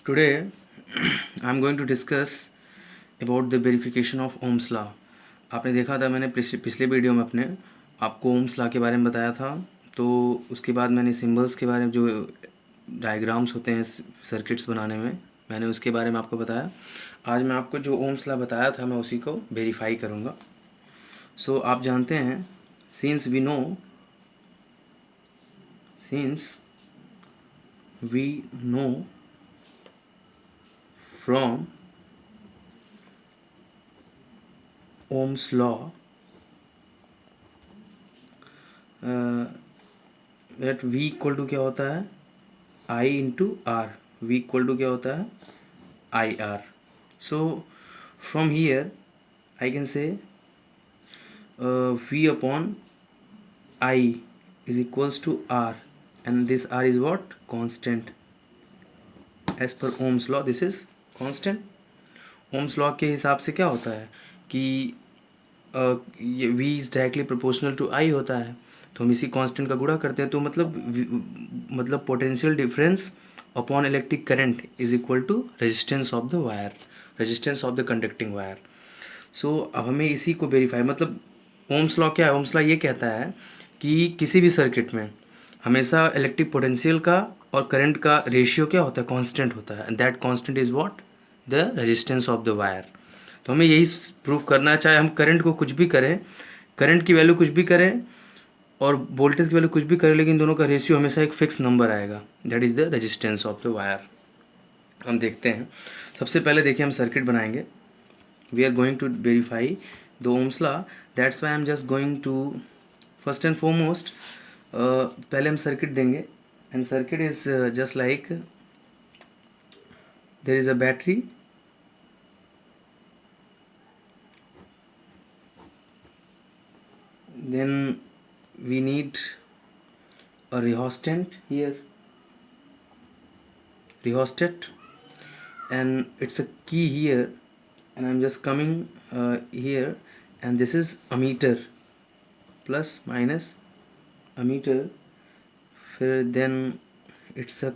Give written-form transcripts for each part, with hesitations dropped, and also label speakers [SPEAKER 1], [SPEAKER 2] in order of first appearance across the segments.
[SPEAKER 1] Today, I am going to discuss about the verification of Ohm's law. आपने देखा था मैंने पिछले वीडियो में अपने आपको ओम्स लॉ के बारे में बताया था। तो उसके बाद मैंने सिंबल्स के बारे में, जो डायग्राम्स होते हैं सर्किट्स बनाने में, मैंने उसके बारे में आपको बताया। आज मैं आपको जो ओम्स लॉ बताया था मैं उसी को वेरीफाई करूँगा। सो आप जानते हैं, since we know from Ohm's law that V equal to क्या होता है I into R। V equal to क्या होता है IR। So from here I can say V upon I is equals to R and this R is what? Constant. As per Ohm's law this is constant. Ohm's law के हिसाब से क्या होता है कि ये V is directly proportional to I होता है, तो हम इसी कांस्टेंट का गुणा करते हैं। तो मतलब potential difference upon electric current is equal to resistance of the wire, resistance of the conducting wire. So अब हमें इसी को वेरीफाई, मतलब ओम्स लॉ क्या है? ओम्स लॉ ये कहता है कि किसी भी सर्किट में हमेशा इलेक्ट्रिक पोटेंशियल का और करंट का रेशियो क्या होता है? कांस्टेंट होता है, and that constant is what? The resistance of the wire. तो हमें यही प्रूव करना है, चाहे हम करंट को कुछ भी करें, करंट की वैल्यू कुछ भी करें और वोल्टेज की वैल्यू कुछ भी करें, लेकिन दोनों का रेशियो हमेशा एक फिक्स नंबर आएगा, that is the resistance of the wire. हम देखते हैं, सबसे पहले देखिए हम सर्किट बनाएंगे। We are going to verify the Ohm's law, that's why I am just going to first and foremost पहले हम सर्किट देंगे। And circuit is just like there is a battery, then we need a rheostat here, rheostat, and it's a key here, and I'm just coming here, and this is ammeter, plus minus ammeter, then it's a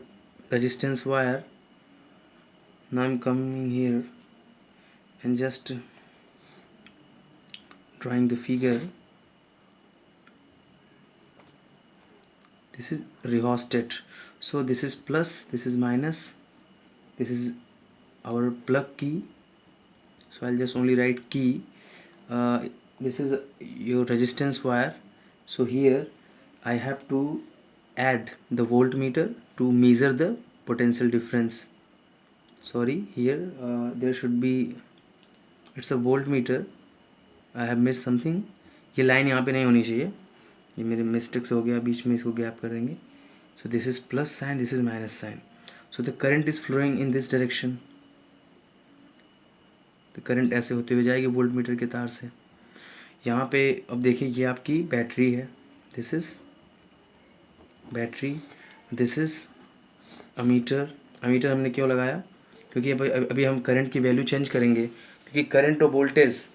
[SPEAKER 1] resistance wire. Now I'm coming here and just drawing the figure. This is rheostat, so this is plus, this is minus, this is our plug key, so I'll just only write key. This is your resistance wire, so here I have to add the voltmeter to measure the potential difference. Sorry, here there should be, it's a voltmeter, I have missed something. ये line यहाँ पे नहीं होनी चाहिए, ये मेरे mistakes हो गया, बीच में इसको गैप कर देंगे। So this is plus sign, this is minus sign, so the current is flowing in this direction. तो करंट ऐसे होते हुए जाएगी वोल्ट मीटर के तार से। यहाँ पे अब देखिए ये आपकी बैटरी है, this is battery, this is ammeter. Ammeter हमने क्यों लगाया? क्योंकि अभी हम करंट की वैल्यू चेंज करेंगे, क्योंकि करंट और वोल्टेज,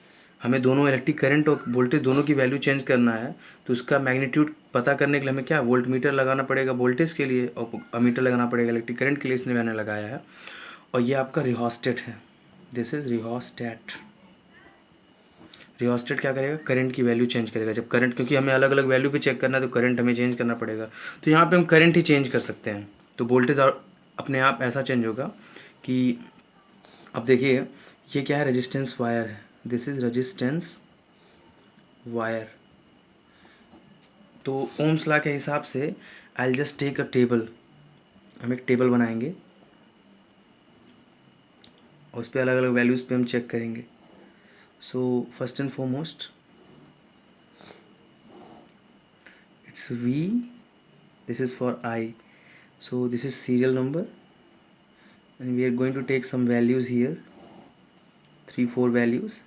[SPEAKER 1] हमें दोनों इलेक्ट्रिक करंट और वोल्टेज दोनों की वैल्यू चेंज करना है। तो उसका मैग्नीट्यूड पता करने के लिए हमें क्या, वोल्ट मीटर लगाना पड़ेगा वोल्टेज के लिए और अमीटर लगाना पड़ेगा इलेक्ट्रिक करंट के लिए, इसलिए मैंने लगाया है। और ये आपका रिहोस्टेट है, दिस इज रिहोस्टेट। रिहोस्टेट क्या करेगा? करंट की वैल्यू चेंज करेगा। जब करंट, क्योंकि हमें अलग अलग वैल्यू पे चेक करना है तो करंट हमें चेंज करना पड़ेगा। तो यहाँ पे हम करंट ही चेंज कर सकते हैं, तो वोल्टेज अपने आप ऐसा चेंज होगा कि, अब देखिए ये क्या है? रेजिस्टेंस वायर है, दिस इज रेजिस्टेंस वायर। तो ओम्स लॉ के हिसाब से I will just take a table, हम एक टेबल बनाएंगे और उस पर अलग अलग वैल्यूज़ पे हम चेक करेंगे। So first and foremost it's V, this is for I, so this is serial number and we are going to take some values here, 3-4 values.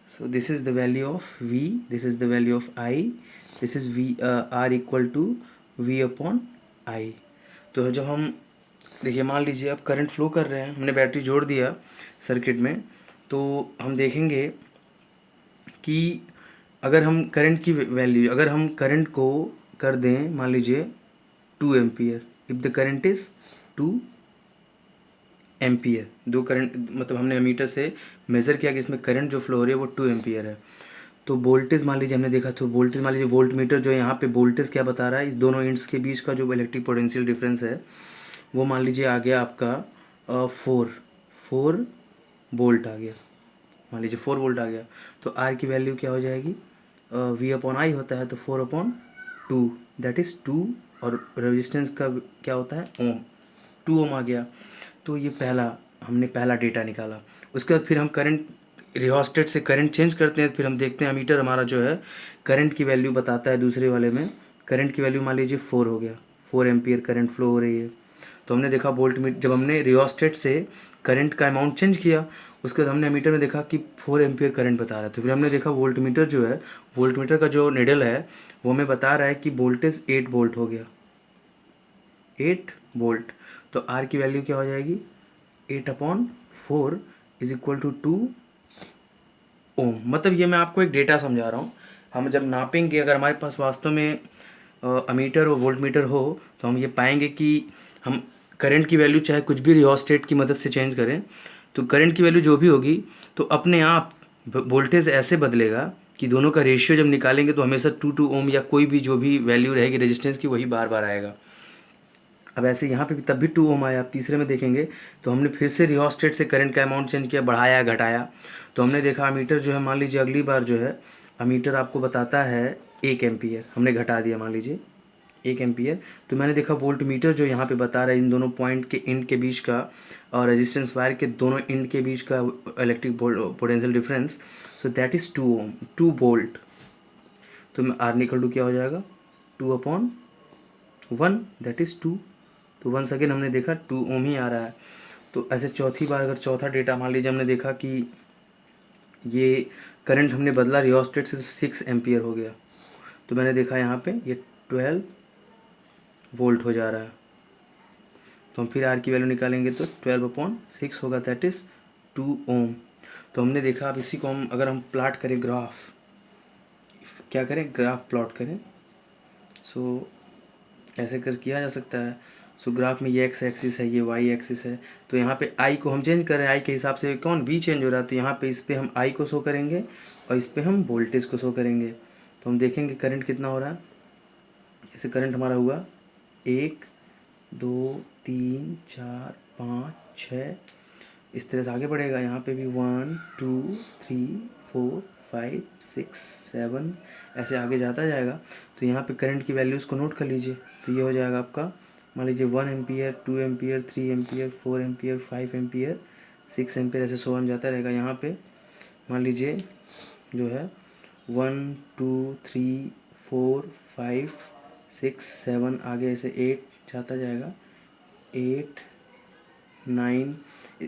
[SPEAKER 1] So this is the value of V, this is the value of I, this is V, R equal to V upon I। तो जब हम देखिए, मान लीजिए अब current flow कर रहे हैं, हमने बैटरी जोड़ दिया सर्किट में, तो हम देखेंगे कि अगर हम करंट की वैल्यू, अगर हम करंट को कर दें मान लीजिए 2 ampere, if the current is 2 ampere. दो करंट मतलब हमने एमीटर से मेज़र किया कि इसमें करंट जो फ्लो हो रही है वो 2 एम्पियर है। तो वोल्टेज मान लीजिए हमने देखा, तो वोल्टेज मान लीजिए वोल्ट मीटर जो है यहाँ पे वोल्टेज क्या बता रहा है, इस दोनों एंड्स के बीच का जो इलेक्ट्रिक पोटेंशियल डिफरेंस है वो मान लीजिए आ गया आपका 4 वोल्ट आ गया। मान लीजिए 4 वोल्ट आ गया, तो आर की वैल्यू क्या हो जाएगी, वी अपॉन आई होता है तो 4/2 दैट इज़ 2, और रेजिस्टेंस का क्या होता है ओम, 2 ओम आ गया। तो ये हमने पहला डेटा निकाला। उसके बाद फिर हम करंट रिओस्टेट से करंट चेंज करते हैं, फिर हम देखते हैं मीटर हमारा जो है करंट की वैल्यू बताता है। दूसरे वाले में करंट की वैल्यू मान लीजिए 4 हो गया, 4 एम्पियर करंट फ्लो हो रही है। तो हमने देखा वोल्ट मीटर, जब हमने रिओस्टेट से करंट का अमाउंट चेंज किया उसके बाद हमने मीटर में देखा कि 4 एम्पियर करंट बता रहा है। तो फिर हमने देखा वोल्ट मीटर जो है, वोल्ट मीटर का जो निडल है वो हमें बता रहा है कि वोल्टेज 8 वोल्ट हो गया, 8 वोल्ट। तो आर की वैल्यू क्या हो जाएगी, 8/4 इज इक्वल टू 2 ओम। मतलब ये मैं आपको एक डेटा समझा रहा हूँ। हम जब नापेंगे, अगर हमारे पास वास्तव में अमीटर और वोल्ट मीटर हो तो हम ये पाएंगे कि हम करंट की वैल्यू चाहे कुछ भी रिओस्टेट की मदद से चेंज करें तो करंट की वैल्यू जो भी होगी तो अपने आप वोल्टेज ऐसे बदलेगा कि दोनों का रेशियो जब निकालेंगे तो हमेशा 2 ओम या कोई भी जो भी वैल्यू रहेगी रेजिस्टेंस की वही बार बार आएगा। अब ऐसे यहाँ पे भी तब भी 2 ओम आया। आप तीसरे में देखेंगे तो हमने फिर से रिओस्टेट से करंट का अमाउंट चेंज किया, बढ़ाया घटाया, तो हमने देखा अमीटर जो है मान लीजिए अगली बार जो है अमीटर आपको बताता है 1 एम्पियर, हमने घटा दिया मान लीजिए 1 एम्पियर। तो मैंने देखा वोल्ट मीटर जो यहाँ पे बता रहा है इन दोनों पॉइंट के इंड के बीच का और रेजिस्टेंस वायर के दोनों इंड के बीच का electric potential difference, so that is 2 ohm, 2 volt. तो आर निकल टू क्या हो जाएगा, 2/1 दैट इज़ 2। तो वंस अगेन हमने देखा 2 ओम ही आ रहा है। तो ऐसे चौथी बार अगर चौथा डेटा मान लीजिए हमने देखा कि ये करंट हमने बदला रिओस्टेट से 6 एम्पियर हो गया, तो मैंने देखा यहाँ पे ये 12 वोल्ट हो जा रहा है। तो हम फिर आर की वैल्यू निकालेंगे तो 12/6 होगा दैट इज़ 2 ओम। तो हमने देखा अब इसी को अगर हम प्लाट करें ग्राफ, क्या करें ग्राफ प्लॉट करें, सो ऐसे कर किया जा सकता है। सो ग्राफ में ये एक्स एक्सिस है, ये वाई एक्सिस है। तो यहाँ पे आई को हम चेंज करें, आई के हिसाब से कौन वी चेंज हो रहा है, तो यहाँ पे इस पर हम आई को शो करेंगे और इस पर हम वोल्टेज को शो करेंगे। तो हम देखेंगे करंट कितना हो रहा है। जैसे करंट हमारा हुआ 1 2 3 4 5 6, इस तरह से आगे बढ़ेगा। यहाँ पे भी 1 2 3 4 5 6 7 ऐसे आगे जाता जाएगा। तो यहाँ पे करंट की वैल्यूज़ को नोट कर लीजिए। तो ये हो जाएगा आपका मान लीजिए 1 ampere 2 ampere 3 ampere 4 ampere 5 ampere 6 ampere ऐसे सो ऑन जाता रहेगा। यहाँ पे मान लीजिए जो है 1 2 3 4 5 6 7 आगे ऐसे 8 जाता जाएगा, 8 9,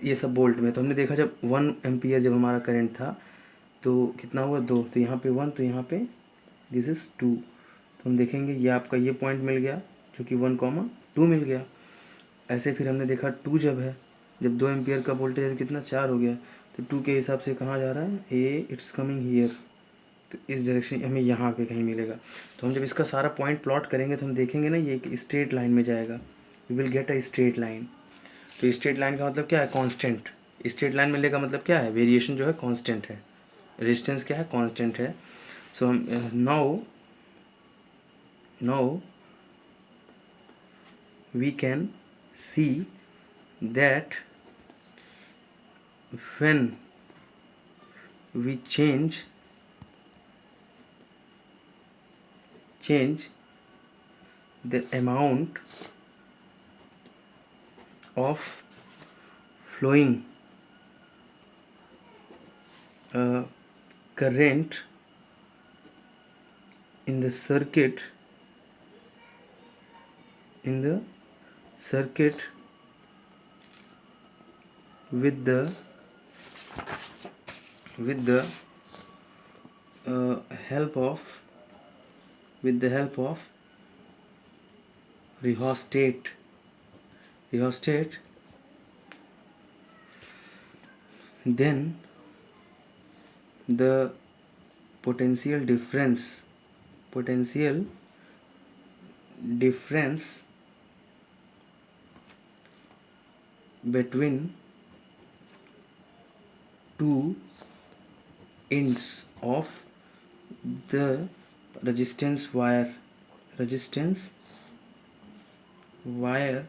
[SPEAKER 1] ये सब वोल्ट में। तो हमने देखा जब 1 एम्पियर जब हमारा करंट था तो कितना हुआ 2, तो यहाँ पे 1 तो यहाँ पे दिस इज़ 2। तो हम देखेंगे ये आपका ये पॉइंट मिल गया जो कि 1,2 मिल गया। ऐसे फिर हमने देखा 2 जब है, जब 2 एम्पियर का वोल्टेज है कितना 4 हो गया, तो 2 के हिसाब से कहाँ जा रहा है, ए इट्स कमिंग हियर, तो इस डायरेक्शन हमें यहाँ पे कहीं मिलेगा। तो हम जब इसका सारा पॉइंट प्लॉट करेंगे तो हम देखेंगे ना ये एक स्ट्रेट लाइन में जाएगा, we will get a straight line. तो स्ट्रेट लाइन का मतलब क्या है, कांस्टेंट। स्ट्रेट लाइन मिलने का मतलब क्या है, वेरिएशन जो है कांस्टेंट है, रेजिस्टेंस क्या है कांस्टेंट है। सो हम now we can see that when we change the amount of flowing current in the circuit with the help of rheostat, then the potential difference between two ends of the resistance wire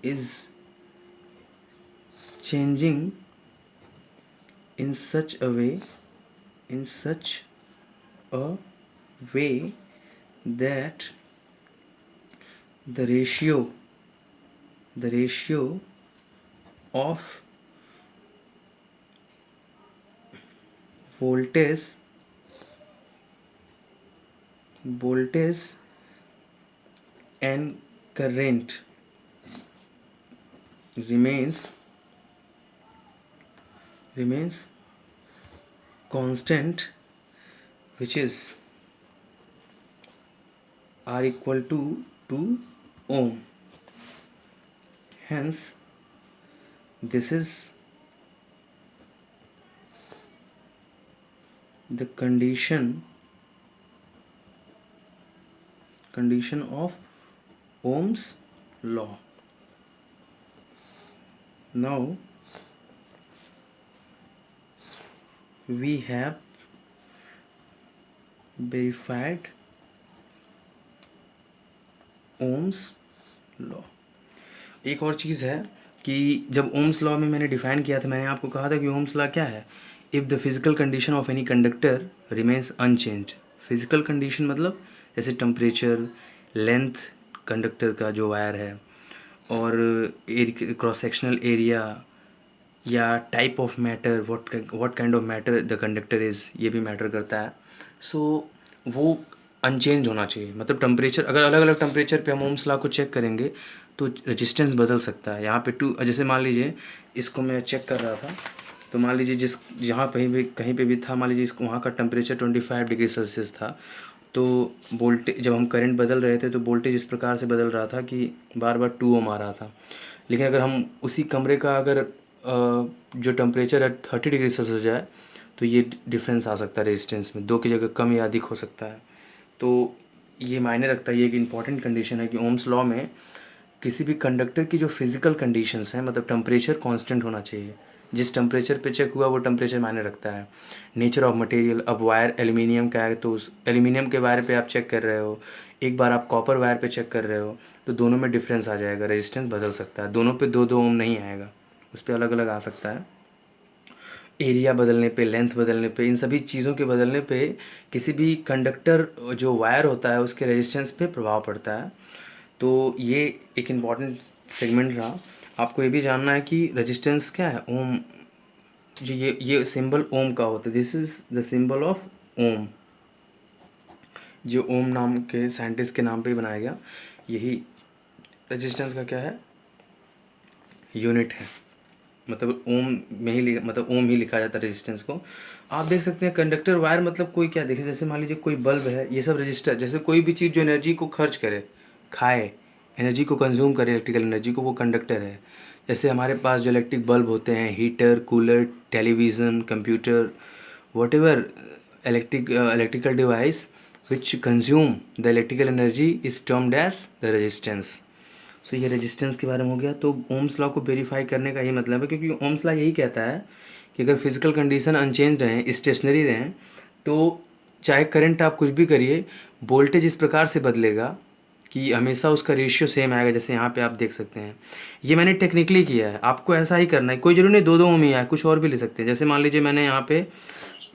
[SPEAKER 1] is changing in such a way that the ratio of voltage and current remains constant, which is R equal to 2 ohm. Hence this is the condition of Ohm's law. Now we have verified Ohm's law. एक और चीज़ है कि जब Ohm's law में मैंने define किया था, मैंने आपको कहा था कि ओम्स लॉ क्या है, if the physical condition of any conductor remains unchanged. Physical condition मतलब जैसे टेम्परेचर, लेंथ कंडक्टर का जो वायर है, और क्रॉस सेक्शनल एरिया या type of matter, what kind of matter the conductor is, ये भी मैटर करता है। सो वो अनचेंज होना चाहिए। मतलब टेम्परेचर, अगर अलग अलग टेम्परेचर पे हम ओम्स लॉ को चेक करेंगे तो रेजिस्टेंस बदल सकता है। यहाँ पे जैसे मान लीजिए इसको मैं चेक कर रहा था, तो मान लीजिए जहाँ कहीं पे भी था, मान लीजिए इसको वहाँ का टेम्परेचर 25 डिग्री सेल्सियस था, तो वोल्टेज, जब हम करंट बदल रहे थे तो वोल्टेज इस प्रकार से बदल रहा था कि बार बार 2 ओम आ रहा था। लेकिन अगर हम उसी कमरे का अगर जो टेम्परेचर 30 डिग्री सेल्सियस हो जाए तो ये डिफरेंस आ सकता है रेजिस्टेंस में, 2 की जगह कम या अधिक हो सकता है। तो ये मायने रखता है, ये एक इम्पॉर्टेंट कंडीशन है कि ओम्स लॉ में किसी भी कंडक्टर की जो फिजिकल कंडीशंस हैं, मतलब टेम्परेचर कांस्टेंट होना चाहिए। जिस टेम्परेचर पे चेक हुआ वो टेम्परेचर मायने रखता है। नेचर ऑफ मटेरियल, अब वायर एल्यूमिनियम का है तो उस एल्यूमिनियम के वायर पे आप चेक कर रहे हो, एक बार आप कॉपर वायर पे चेक कर रहे हो, तो दोनों में डिफरेंस आ जाएगा, रेजिस्टेंस बदल सकता है। दोनों पे 2-2 ओम नहीं आएगा, उस पर अलग अलग आ सकता है। एरिया बदलने पे, लेंथ बदलने पे, इन सभी चीज़ों के बदलने पे किसी भी कंडक्टर जो वायर होता है उसके रेजिस्टेंस पे प्रभाव पड़ता है। तो ये एक इम्पॉर्टेंट सेगमेंट रहा। आपको ये भी जानना है कि रेजिस्टेंस क्या है, ओम। जो ये सिंबल ओम का होता है, this is the symbol of ohm, जो ओम नाम के साइंटिस्ट के नाम पे ही बनाया गया। यही रेजिस्टेंस का क्या है, यूनिट है। मतलब ओम में ही मतलब ओम ही लिखा जाता है रेजिस्टेंस को। आप देख सकते हैं कंडक्टर वायर मतलब कोई क्या देखे, जैसे मान लीजिए कोई बल्ब है, ये सब रजिस्टर, जैसे कोई भी चीज़ जो एनर्जी को खर्च करे, खाए, एनर्जी को कंज्यूम करे, इलेक्ट्रिकल एनर्जी को, वो कंडक्टर है। जैसे हमारे पास जो इलेक्ट्रिक बल्ब होते हैं, heater, cooler, television, computer, whatever electrical device which consume the electrical energy is termed as the resistance. तो ये रेजिस्टेंस के बारे में हो गया। तो ओम्स लॉ को वेरीफाई करने का ये मतलब है, क्योंकि ओम्स लॉ यही कहता है कि अगर फिजिकल कंडीशन अनचेंज रहें, स्टेशनरी रहें, तो चाहे करंट आप कुछ भी करिए, वोल्टेज इस प्रकार से बदलेगा कि हमेशा उसका रेशियो सेम आएगा। जैसे यहाँ पे आप देख सकते हैं, ये मैंने टेक्निकली किया है, आपको ऐसा ही करना है। कोई जरूरी नहीं 2-2 ओम ही है, कुछ और भी ले सकते हैं। जैसे मान लीजिए मैंने यहाँ पे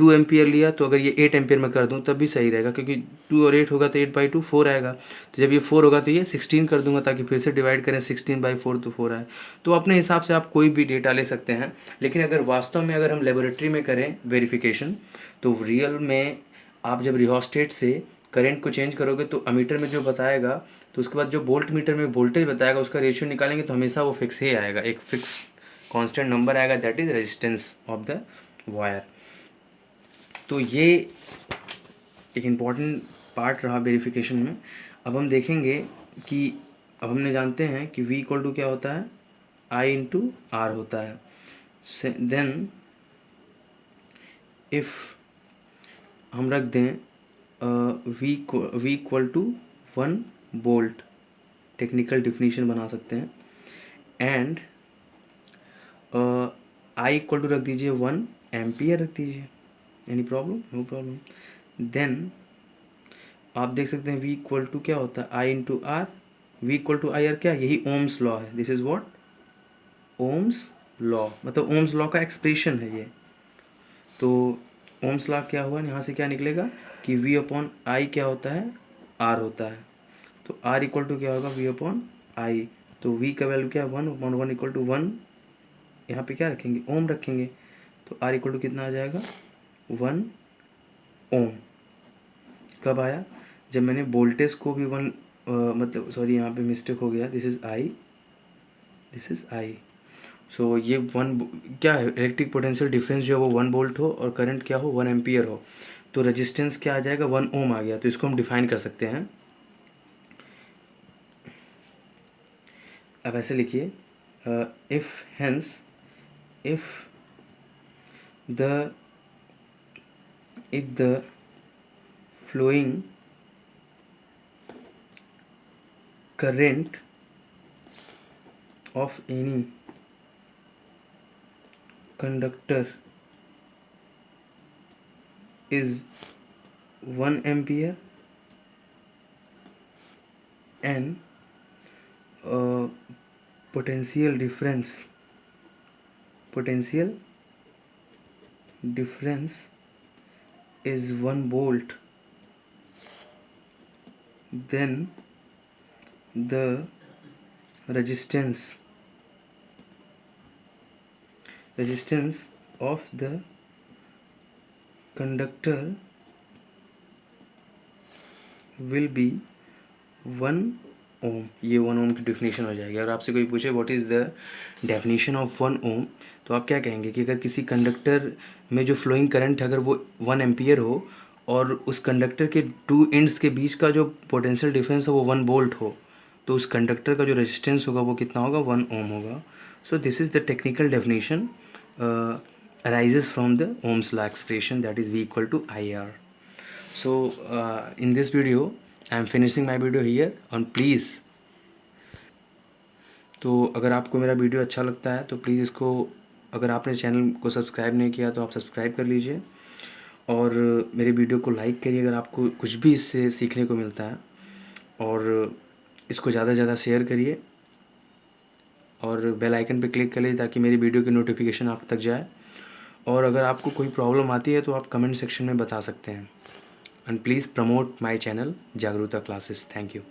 [SPEAKER 1] 2 एम्पियर लिया, तो अगर ये 8 एम्पियर में कर दूँ तब भी सही रहेगा, क्योंकि 2 और 8 होगा तो 8/2 4 आएगा। तो जब ये 4 होगा तो ये 16 कर दूंगा, ताकि फिर से डिवाइड करें 16/4 तो 4 आए। तो अपने हिसाब से आप कोई भी डेटा ले सकते हैं। लेकिन अगर वास्तव में अगर हम लेबोरेटरी में करें वेरिफिकेशन, तो रियल में आप जब रिहोस्टेट से करंट को चेंज करोगे तो अमीटर में जो बताएगा, तो उसके बाद जो वोल्ट मीटर में वोल्टेज बताएगा, उसका रेशियो निकालेंगे तो हमेशा वो फिक्स ही आएगा, एक फिक्स कांस्टेंट नंबर आएगा, that is resistance of the wire. तो ये एक इम्पॉर्टेंट पार्ट रहा वेरिफिकेशन में। अब हम देखेंगे कि अब हमने जानते हैं कि V इक्वल टू क्या होता है, I/R होता है। देन इफ़ हम रख दें V equal to 1 volt, technical definition बना सकते हैं। एंड आई इक्वल टू रख दीजिए 1 एम्पियर रख दीजिए, any problem? No problem. Then आप देख सकते हैं v इक्वल टू क्या होता है, I into R, V equal to I R, क्या यही ओम्स लॉ है, this is what Ohm's law, मतलब ओम्स लॉ का एक्सप्रेशन है ये। तो ओम्स लॉ क्या हुआ, यहाँ से क्या निकलेगा कि v अपॉन आई क्या होता है, r होता है। तो r इक्वल टू क्या होगा, v अपॉन आई। तो v का वैल्यू क्या है 1 अपॉन 1 इक्वल टू 1, यहाँ पे क्या रखेंगे, ओम रखेंगे। तो r इक्वल टू कितना आ जाएगा 1 ओम। कब आया, जब मैंने वोल्टेज को भी 1 मतलब सॉरी यहाँ पे मिस्टेक हो गया, this is I, this is I. So ये 1 क्या है, इलेक्ट्रिक पोटेंशियल डिफरेंस जो है वो 1 वोल्ट हो और करंट क्या हो 1 एम्पियर हो, तो रेजिस्टेंस क्या आ जाएगा 1 ओम आ गया। तो इसको हम डिफाइन कर सकते हैं, अब ऐसे लिखिए, if hence if the flowing current of any conductor is 1 ampere and potential difference is 1 volt, then the resistance of the conductor will be 1 ओम। ये 1 ओम की डेफिनेशन हो जाएगी। अगर आपसे कोई पूछे what is the definition of 1 ओम, तो आप क्या कहेंगे कि अगर किसी कंडक्टर में जो फ्लोइंग करंट है अगर वो 1 एम्पियर हो और उस कंडक्टर के 2 एंड्स के बीच का जो पोटेंशियल डिफरेंस है वो 1 वोल्ट हो, तो उस कंडक्टर का जो रेजिस्टेंस होगा वो कितना होगा 1 ओम होगा। So this is the technical definition arises from the Ohm's law expression, that is V equal to IR. So in this video I am finishing my video here on please। तो अगर आपको मेरा video अच्छा लगता है तो please इसको, अगर आपने चैनल को सब्सक्राइब नहीं किया तो आप सब्सक्राइब कर लीजिए और मेरे वीडियो को लाइक करिए अगर आपको कुछ भी इससे सीखने को मिलता है, और इसको ज़्यादा से ज़्यादा शेयर करिए और बेल आइकन पे क्लिक कर लीजिए ताकि मेरी वीडियो की नोटिफिकेशन आप तक जाए। और अगर आपको कोई प्रॉब्लम आती है तो आप कमेंट सेक्शन में बता सकते हैं। And please promote my channel जागरूकता क्लासेस। Thank you.